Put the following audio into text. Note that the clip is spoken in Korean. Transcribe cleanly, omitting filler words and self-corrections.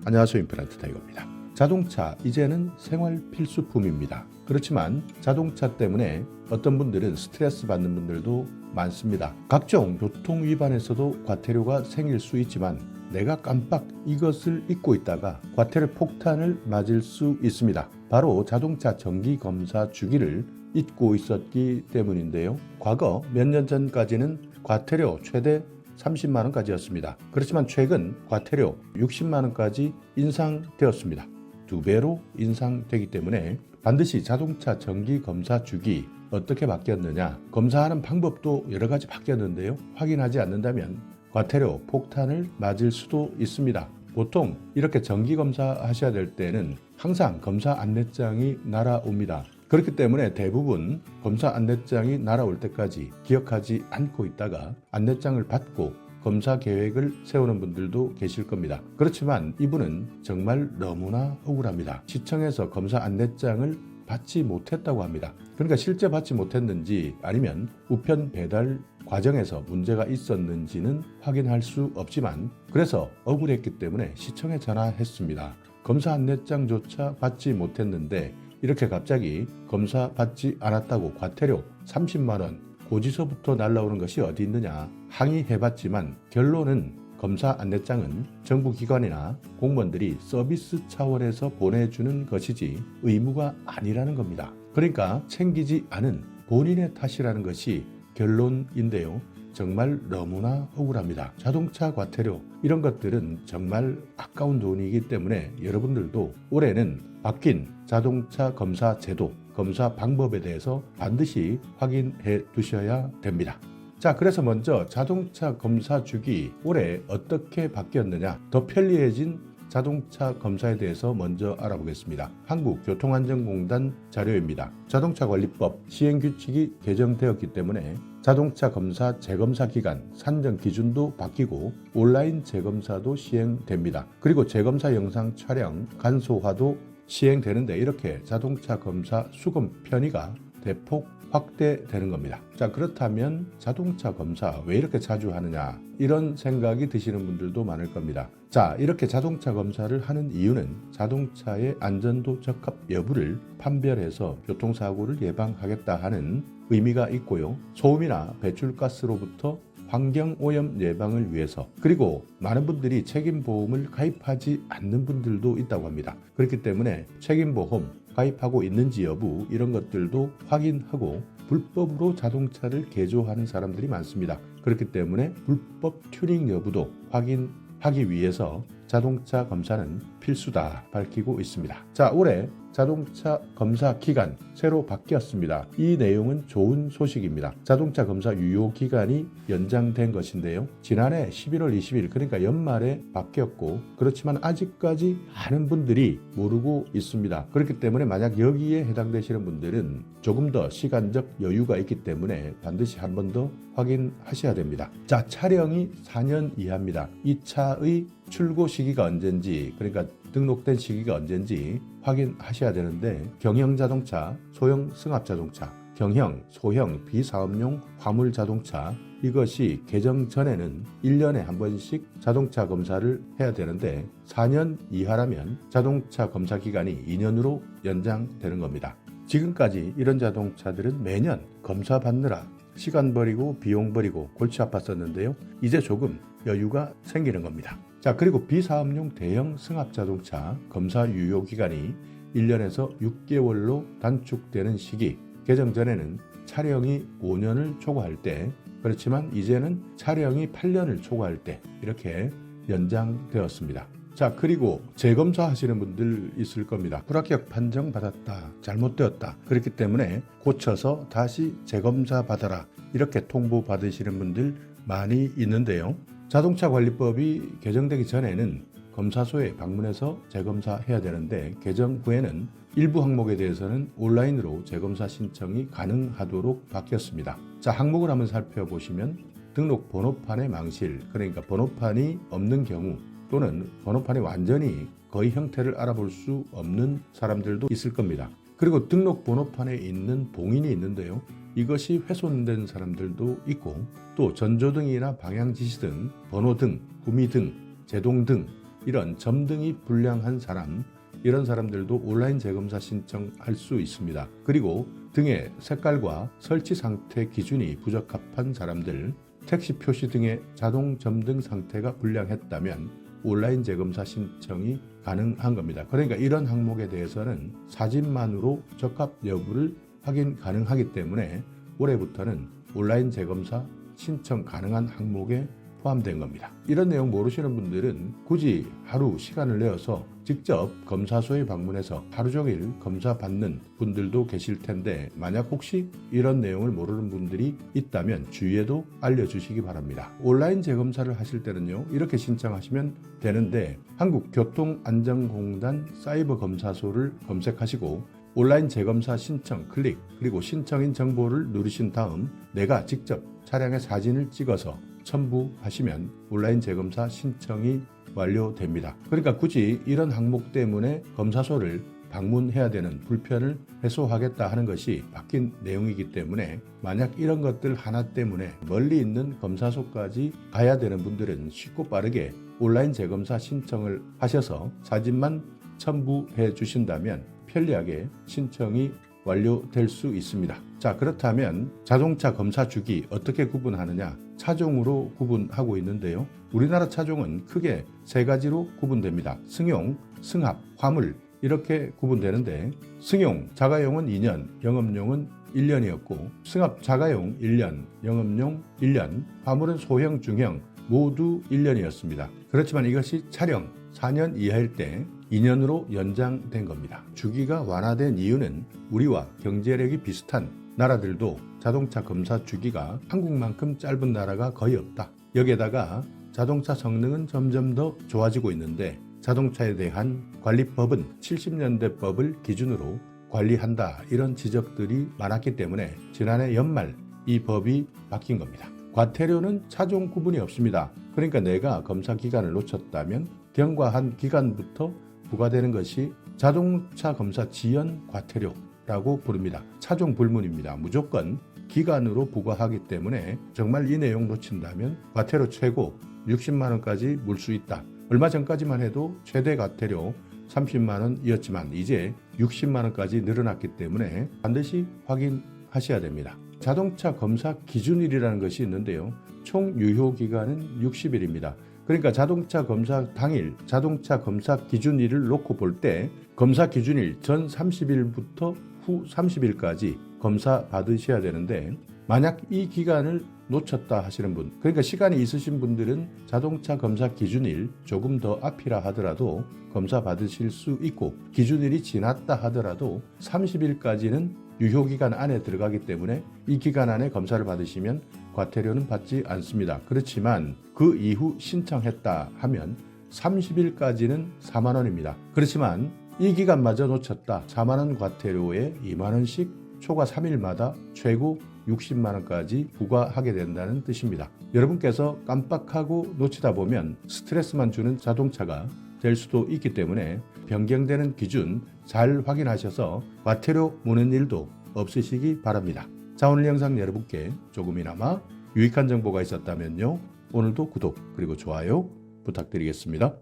안녕하세요. 임플란트 타이거입니다. 자동차 이제는 생활 필수품입니다. 그렇지만 자동차 때문에 어떤 분들은 스트레스 받는 분들도 많습니다. 각종 교통 위반에서도 과태료가 생길 수 있지만 내가 깜빡 이것을 잊고 있다가 과태료 폭탄을 맞을 수 있습니다. 바로 자동차 정기검사 주기를 잊고 있었기 때문인데요. 과거 몇 년 전까지는 과태료 최대 30만 원까지였습니다. 그렇지만 최근 과태료 60만 원까지 인상되었습니다. 2배로 인상되기 때문에 반드시 자동차 정기검사 주기 어떻게 바뀌었느냐, 검사하는 방법도 여러 가지 바뀌었는데요. 확인하지 않는다면 과태료 폭탄을 맞을 수도 있습니다. 보통 이렇게 정기검사 하셔야 될 때는 항상 검사 안내장이 날아옵니다. 그렇기 때문에 대부분 검사 안내장이 날아올 때까지 기억하지 않고 있다가 안내장을 받고 검사 계획을 세우는 분들도 계실 겁니다. 그렇지만 이분은 정말 너무나 억울합니다. 시청에서 검사 안내장을 받지 못했다고 합니다. 그러니까 실제 받지 못했는지 아니면 우편 배달 과정에서 문제가 있었는지는 확인할 수 없지만 그래서 억울했기 때문에 시청에 전화했습니다. 검사 안내장조차 받지 못했는데 이렇게 갑자기 검사 받지 않았다고 과태료 30만 원 고지서부터 날라오는 것이 어디 있느냐 항의해봤지만 결론은 검사 안내장은 정부 기관이나 공무원들이 서비스 차원에서 보내주는 것이지 의무가 아니라는 겁니다. 그러니까 챙기지 않은 본인의 탓이라는 것이 결론인데요. 정말 너무나 억울합니다. 자동차 과태료 이런 것들은 정말 아까운 돈이기 때문에 여러분들도 올해는 바뀐 자동차 검사 제도, 검사 방법에 대해서 반드시 확인해 두셔야 됩니다. 자, 그래서 먼저 자동차 검사 주기 올해 어떻게 바뀌었느냐, 더 편리해진 자동차 검사에 대해서 먼저 알아보겠습니다. 한국교통안전공단 자료입니다. 자동차관리법 시행규칙이 개정되었기 때문에 자동차 검사 재검사 기간 산정 기준도 바뀌고 온라인 재검사도 시행됩니다. 그리고 재검사 영상 촬영 간소화도 시행되는데 이렇게 자동차 검사 수검 편의가 대폭 확대되는 겁니다. 자, 그렇다면 자동차 검사 왜 이렇게 자주 하느냐 이런 생각이 드시는 분들도 많을 겁니다. 자, 이렇게 자동차 검사를 하는 이유는 자동차의 안전도 적합 여부를 판별해서 교통사고를 예방하겠다 하는 의미가 있고요. 소음이나 배출가스로부터 환경오염 예방을 위해서, 그리고 많은 분들이 책임보험을 가입하지 않는 분들도 있다고 합니다. 그렇기 때문에 책임보험 가입하고 있는지 여부 이런 것들도 확인하고 불법으로 자동차를 개조하는 사람들이 많습니다. 그렇기 때문에 불법 튜닝 여부도 확인하기 위해서 자동차 검사는 필수다 밝히고 있습니다. 자, 올해 자동차 검사 기간 새로 바뀌었습니다. 이 내용은 좋은 소식입니다. 자동차 검사 유효 기간이 연장된 것인데요. 지난해 11월 20일 그러니까 연말에 바뀌었고 그렇지만 아직까지 많은 분들이 모르고 있습니다. 그렇기 때문에 만약 여기에 해당되시는 분들은 조금 더 시간적 여유가 있기 때문에 반드시 한 번 더 확인하셔야 됩니다. 자, 차량이 4년 이하입니다. 이 차의 출고 시기가 언젠지, 그러니까 등록된 시기가 언젠지 확인하셔야 되는데 경형 자동차, 소형 승합 자동차, 경형, 소형, 비사업용 화물 자동차 이것이 개정 전에는 1년에 한 번씩 자동차 검사를 해야 되는데 4년 이하라면 자동차 검사 기간이 2년으로 연장되는 겁니다. 지금까지 이런 자동차들은 매년 검사 받느라 시간 버리고 비용 버리고 골치 아팠었는데요. 이제 조금 여유가 생기는 겁니다. 자, 그리고 비사업용 대형 승합 자동차 검사 유효 기간이 1년에서 6개월로 단축되는 시기, 개정 전에는 차량이 5년을 초과할 때, 그렇지만 이제는 차량이 8년을 초과할 때 이렇게 연장되었습니다. 자, 그리고 재검사 하시는 분들 있을 겁니다. 불합격 판정 받았다, 잘못되었다, 그렇기 때문에 고쳐서 다시 재검사 받아라 이렇게 통보 받으시는 분들 많이 있는데요. 자동차관리법이 개정되기 전에는 검사소에 방문해서 재검사해야 되는데 개정 후에는 일부 항목에 대해서는 온라인으로 재검사 신청이 가능하도록 바뀌었습니다. 자, 항목을 한번 살펴보시면 등록 번호판의 망실, 그러니까 번호판이 없는 경우 또는 번호판이 완전히 거의 형태를 알아볼 수 없는 사람들도 있을 겁니다. 그리고 등록 번호판에 있는 봉인이 있는데요. 이것이 훼손된 사람들도 있고 또 전조등이나 방향지시등, 번호등, 구미등, 제동등 이런 점등이 불량한 사람, 이런 사람들도 온라인 재검사 신청할 수 있습니다. 그리고 등의 색깔과 설치 상태 기준이 부적합한 사람들, 택시 표시 등의 자동 점등 상태가 불량했다면 온라인 재검사 신청이 가능한 겁니다. 그러니까 이런 항목에 대해서는 사진만으로 적합 여부를 확인 가능하기 때문에 올해부터는 온라인 재검사 신청 가능한 항목에 포함된 겁니다. 이런 내용 모르시는 분들은 굳이 하루 시간을 내어서 직접 검사소에 방문해서 하루 종일 검사 받는 분들도 계실 텐데, 만약 혹시 이런 내용을 모르는 분들이 있다면 주위에도 알려주시기 바랍니다. 온라인 재검사를 하실 때는요, 이렇게 신청하시면 되는데, 한국교통안전공단 사이버검사소를 검색하시고 온라인 재검사 신청 클릭, 그리고 신청인 정보를 누르신 다음 내가 직접 차량의 사진을 찍어서 첨부하시면 온라인 재검사 신청이 완료됩니다. 그러니까 굳이 이런 항목 때문에 검사소를 방문해야 되는 불편을 해소하겠다 하는 것이 바뀐 내용이기 때문에, 만약 이런 것들 하나 때문에 멀리 있는 검사소까지 가야 되는 분들은 쉽고 빠르게 온라인 재검사 신청을 하셔서 사진만 첨부해 주신다면 편리하게 신청이 완료될 수 있습니다. 자, 그렇다면 자동차 검사 주기 어떻게 구분하느냐? 차종으로 구분하고 있는데요. 우리나라 차종은 크게 세 가지로 구분됩니다. 승용, 승합, 화물 이렇게 구분되는데, 승용 자가용은 2년, 영업용은 1년이었고 승합 자가용 1년, 영업용 1년, 화물은 소형, 중형 모두 1년이었습니다. 그렇지만 이것이 차량 4년 이하일 때 2년으로 연장된 겁니다. 주기가 완화된 이유는 우리와 경제력이 비슷한 나라들도 자동차 검사 주기가 한국만큼 짧은 나라가 거의 없다. 여기에다가 자동차 성능은 점점 더 좋아지고 있는데, 자동차에 대한 관리법은 70년대법을 기준으로 관리한다, 이런 지적들이 많았기 때문에 지난해 연말 이 법이 바뀐 겁니다. 과태료는 차종 구분이 없습니다. 그러니까 내가 검사 기간을 놓쳤다면 경과한 기간부터 부과되는 것이 자동차 검사 지연 과태료라고 부릅니다. 차종 불문입니다. 무조건 기간으로 부과하기 때문에 정말 이 내용 놓친다면 과태료 최고 60만 원까지 물 수 있다. 얼마 전까지만 해도 최대 과태료 30만 원이었지만 이제 60만 원까지 늘어났기 때문에 반드시 확인하셔야 됩니다. 자동차 검사 기준일이라는 것이 있는데요. 총 유효 기간은 60일입니다. 그러니까 자동차 검사 당일 자동차 검사 기준일을 놓고 볼 때 검사 기준일 전 30일부터 후 30일까지 검사 받으셔야 되는데, 만약 이 기간을 놓쳤다 하시는 분, 그러니까 시간이 있으신 분들은 자동차 검사 기준일 조금 더 앞이라 하더라도 검사 받으실 수 있고, 기준일이 지났다 하더라도 30일까지는 유효기간 안에 들어가기 때문에 이 기간 안에 검사를 받으시면 과태료는 받지 않습니다. 그렇지만 그 이후 신청했다 하면 30일까지는 4만 원입니다. 그렇지만 이 기간마저 놓쳤다, 4만 원 과태료에 2만 원씩 초과 3일마다 최고 60만 원까지 부과하게 된다는 뜻입니다. 여러분께서 깜빡하고 놓치다 보면 스트레스만 주는 자동차가 될 수도 있기 때문에 변경되는 기준 잘 확인하셔서 과태료 무는 일도 없으시기 바랍니다. 자, 오늘 영상 여러분께 조금이나마 유익한 정보가 있었다면요, 오늘도 구독 그리고 좋아요 부탁드리겠습니다.